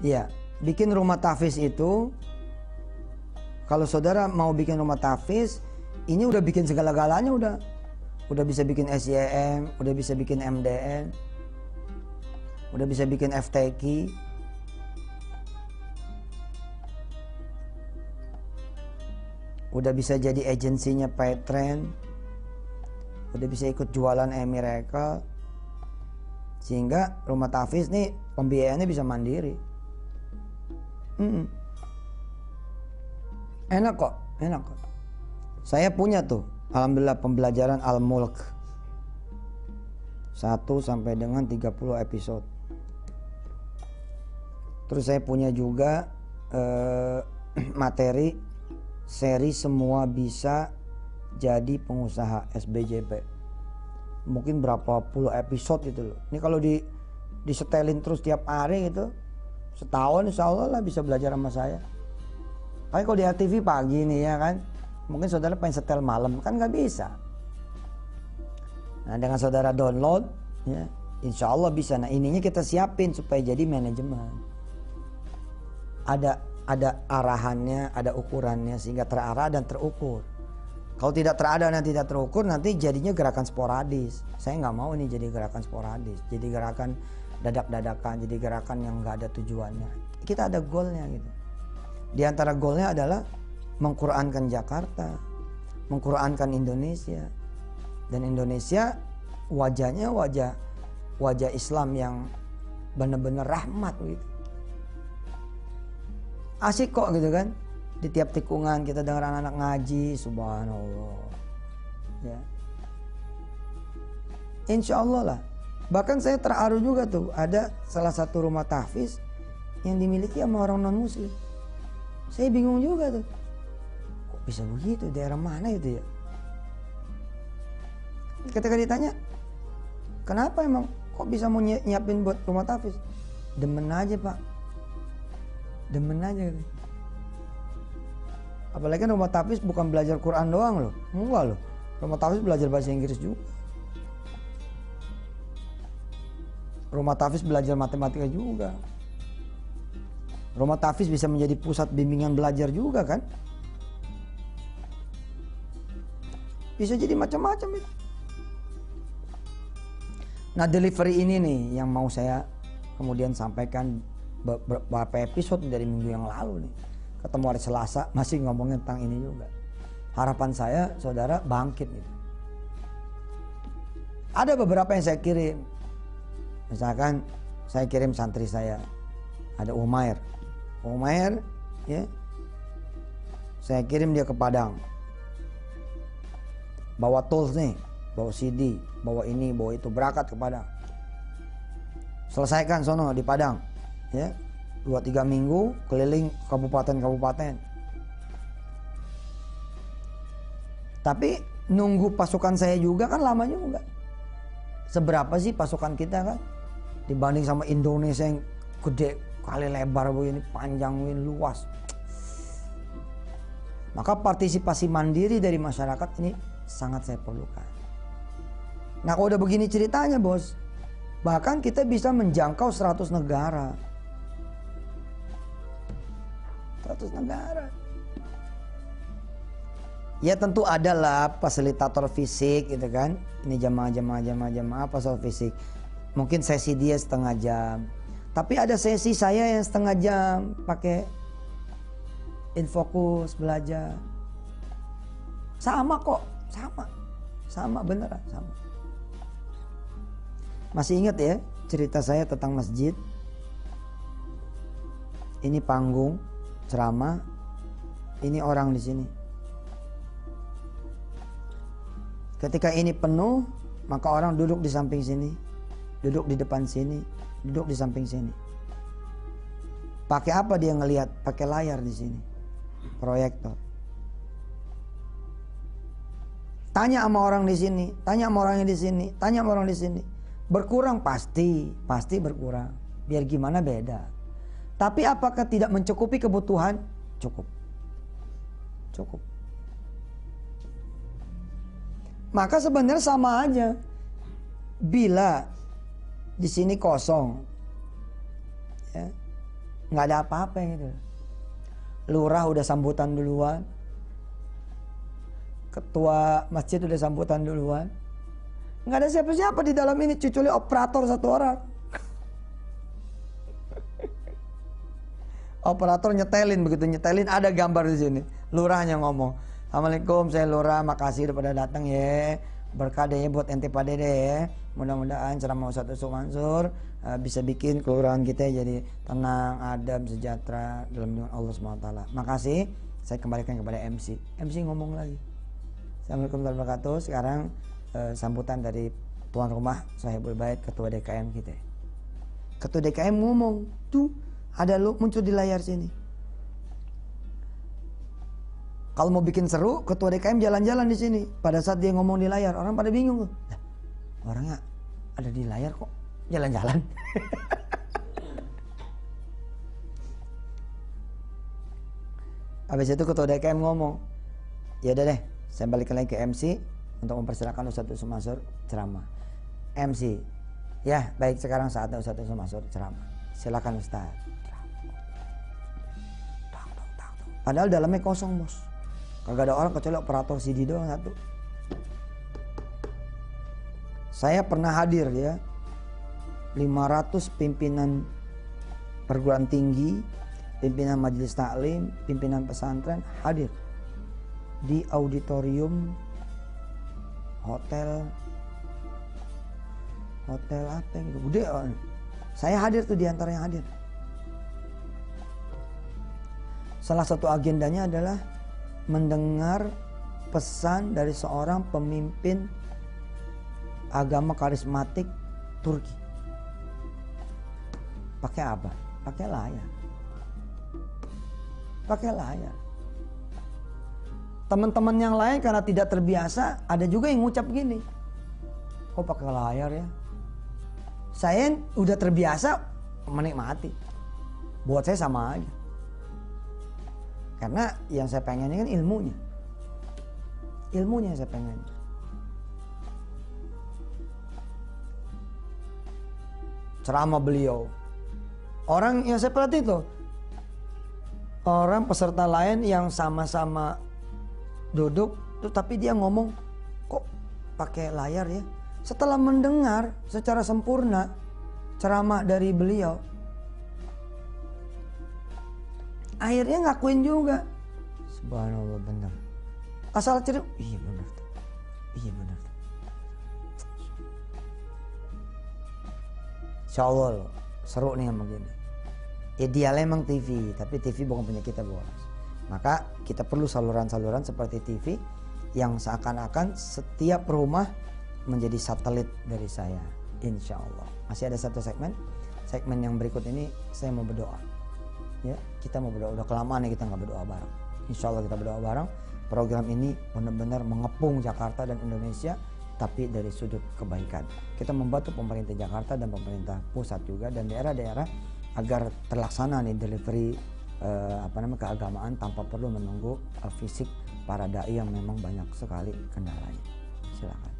Ya, bikin rumah tahfiz itu, kalau saudara mau bikin rumah tahfiz, ini udah bikin segala-galanya udah. Udah bisa bikin SYM, udah bisa bikin MDN, udah bisa bikin FTQ. Udah bisa jadi agensinya Paytrend. Udah bisa ikut jualan e-miracle. Sehingga rumah tahfiz nih pembiayaannya bisa mandiri. Enak kok, enak kok. Saya punya tuh, alhamdulillah, pembelajaran Al-Mulk 1 sampai dengan 30 episode. Terus saya punya juga materi seri semua bisa jadi pengusaha SBJP. Mungkin berapa puluh episode gitu loh. Ini kalau disetelin terus tiap hari gitu, setahun insya Allah lah bisa belajar sama saya. Tapi kalau di RTV pagi nih ya kan, mungkin saudara pengen setel malam kan nggak bisa. Nah dengan saudara download, ya, insya Allah bisa. Nah ininya kita siapin supaya jadi manajemen. Ada arahannya, ada ukurannya sehingga terarah dan terukur. Kalau tidak terarah dan tidak terukur, nanti jadinya gerakan sporadis. Saya nggak mau ini jadi gerakan sporadis, jadi gerakan dadak-dadakan, jadi gerakan yang nggak ada tujuannya. Kita ada goalnya gitu. Di antara goalnya adalah mengqurankan Jakarta, mengqurankan Indonesia, dan Indonesia wajahnya wajah Islam yang benar-benar rahmat gitu. Asik kok gitu kan. Di tiap tikungan kita dengar anak-anak ngaji, subhanallah. Ya. Insya Allah lah. Bahkan saya terharu juga tuh, ada salah satu rumah tahfiz yang dimiliki sama orang non muslim. Saya bingung juga tuh. Kok bisa begitu? Daerah mana itu ya? Ketika ditanya, kenapa emang kok bisa mau nyiapin buat rumah tahfiz? Demen aja pak. Demen aja gitu. Apalagi kan rumah tahfiz bukan belajar Quran doang loh. Enggak loh. Rumah tahfiz belajar bahasa Inggris juga. Rumah tahfiz belajar matematika juga. Rumah tahfiz bisa menjadi pusat bimbingan belajar juga kan. Bisa jadi macam-macam itu. Nah delivery ini nih yang mau saya kemudian sampaikan beberapa episode dari minggu yang lalu nih. Ketemu hari Selasa masih ngomongin tentang ini juga. Harapan saya saudara bangkit gitu. Ada beberapa yang saya kirim. Misalkan saya kirim santri saya. Ada Umair ya. Saya kirim dia ke Padang. Bawa tools nih, bawa CD, bawa ini, bawa itu, berangkat ke Padang. Selesaikan sono di Padang. Ya. 2-3 minggu keliling kabupaten-kabupaten. Tapi nunggu pasukan saya juga kan lama juga. Seberapa sih pasukan kita kan dibanding sama Indonesia yang gede kali lebar begini, panjang begini, luas. Maka partisipasi mandiri dari masyarakat ini sangat saya perlukan. Nah kalau udah begini ceritanya bos, bahkan kita bisa menjangkau 100 negara. 100 negara. Ya tentu adalah fasilitator fisik gitu kan. Ini jamaah fasilitator fisik. Mungkin sesi dia setengah jam. Tapi ada sesi saya yang setengah jam pakai Infocus belajar. Sama kok, sama beneran sama. Masih ingat ya cerita saya tentang masjid? Ini panggung ceramah, ini orang di sini. Ketika ini penuh, maka orang duduk di samping sini, duduk di depan sini, duduk di samping sini. Pakai apa dia ngelihat? Pakai layar di sini, proyektor. Tanya sama orang di sini, tanya sama orang yang di sini, tanya sama orang di sini. Berkurang pasti berkurang. Biar gimana beda. Tapi apakah tidak mencukupi kebutuhan? Cukup. Maka sebenarnya sama aja. Bila di sini kosong, ya, nggak ada apa-apa gitu. Lurah udah sambutan duluan, ketua masjid udah sambutan duluan, nggak ada siapa-siapa di dalam ini kecuali operator satu orang. Operator nyetelin, begitu nyetelin ada gambar di sini. Lurahnya ngomong, "Assalamualaikum, saya lurah, makasih udah pada datang ya. Berkah deh buat ente pada deh. Mudah-mudahan ceramah Ustadz Yusuf Mansur bisa bikin kelurahan kita jadi tenang, adem, sejahtera dalam lindungan Allah SWT. Makasih." Saya kembalikan kepada MC. MC ngomong lagi, "Assalamualaikum warahmatullahi wabarakatuh. Sekarang sambutan dari tuan rumah Sahibul Bait, ketua DKM kita." Ketua DKM ngomong, tuh ada lo muncul di layar sini. Kalau mau bikin seru, ketua DKM jalan-jalan di sini. Pada saat dia ngomong di layar, orang pada bingung. Nah, orangnya ada di layar kok jalan-jalan. Habis itu ketua DKM ngomong, "Ya udah deh, saya balikin lagi ke MC untuk mempersilakan Ustadz Yusuf Mansur ceramah." MC, "Ya baik, sekarang saatnya Ustadz Yusuf Mansur ceramah. Silakan Ustadz." Padahal dalamnya kosong, bos. Kagak ada orang kecuali operator CD doang satu. Saya pernah hadir ya, 500 pimpinan perguruan tinggi, pimpinan majelis taklim, pimpinan pesantren hadir di auditorium hotel apa yang gede. Saya hadir tuh, di antara yang hadir. Salah satu agendanya adalah mendengar pesan dari seorang pemimpin agama karismatik Turki. Pakai apa? Pakai layar. Pakai layar. Teman-teman yang lain karena tidak terbiasa, ada juga yang ngucap gini, "Kok pakai layar ya?" Saya udah terbiasa menikmati. Buat saya sama aja. Karena yang saya pengen kan ilmunya. Ilmunya yang saya pengen. Ceramah beliau. Orang yang saya perhati itu, orang peserta lain yang sama-sama duduk tuh, tapi dia ngomong, "Kok pakai layar ya?" Setelah mendengar secara sempurna ceramah dari beliau, akhirnya ngakuin juga, "Subhanallah, benar." Asal cerita, "Iya benar tuh. Iya benar tuh." Insya Allah loh, seru nih yang begini. Idealnya emang TV, tapi TV bukan punya kita, bos. Maka kita perlu saluran-saluran seperti TV yang seakan-akan setiap rumah menjadi satelit dari saya. Insya Allah. Masih ada satu segmen yang berikut ini saya mau berdoa. Ya, kita mau berdoa. Udah kelamaan nih kita nggak berdoa bareng. Insya Allah kita berdoa bareng. Program ini benar-benar mengepung Jakarta dan Indonesia, tapi dari sudut kebaikan. Kita membantu pemerintah Jakarta dan pemerintah pusat juga dan daerah-daerah agar terlaksana nih delivery keagamaan tanpa perlu menunggu fisik para dai yang memang banyak sekali kendalanya. Silakan.